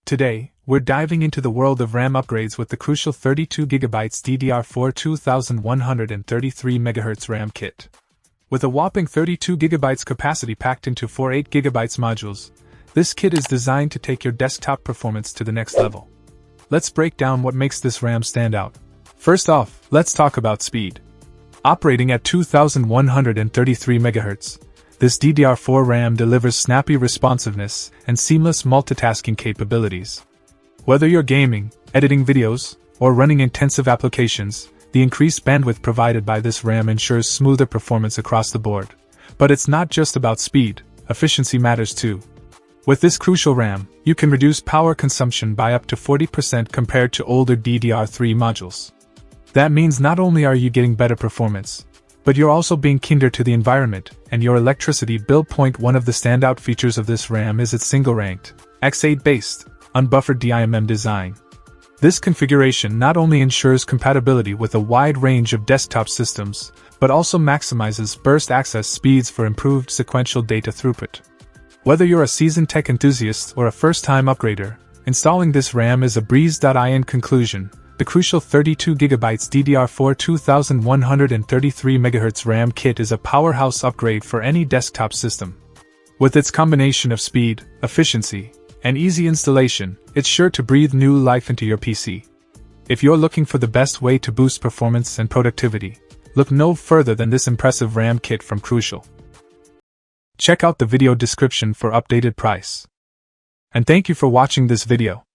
Today, we're diving into the world of RAM upgrades with the crucial 32GB DDR4 2133MHz RAM kit. With a whopping 32GB capacity packed into 4 8GB modules, this kit is designed to take your desktop performance to the next level. Let's break down what makes this RAM stand out. First off, let's talk about speed. Operating at 2133 MHz, this DDR4 RAM delivers snappy responsiveness and seamless multitasking capabilities. Whether you're gaming, editing videos, or running intensive applications, the increased bandwidth provided by this RAM ensures smoother performance across the board. But it's not just about speed, efficiency matters too. With this crucial RAM, you can reduce power consumption by up to 40% compared to older DDR3 modules. That means not only are you getting better performance, but you're also being kinder to the environment and your electricity bill. One of the standout features of this RAM is its single-ranked, X8-based, unbuffered DIMM design. This configuration not only ensures compatibility with a wide range of desktop systems, but also maximizes burst access speeds for improved sequential data throughput. Whether you're a seasoned tech enthusiast or a first-time upgrader, installing this RAM is a breeze. In conclusion, the crucial 32GB DDR4 2133 MHz RAM kit is a powerhouse upgrade for any desktop system. With its combination of speed, efficiency, and easy installation, it's sure to breathe new life into your PC. If you're looking for the best way to boost performance and productivity, look no further than this impressive RAM kit from Crucial. Check out the video description for updated price. And thank you for watching this video.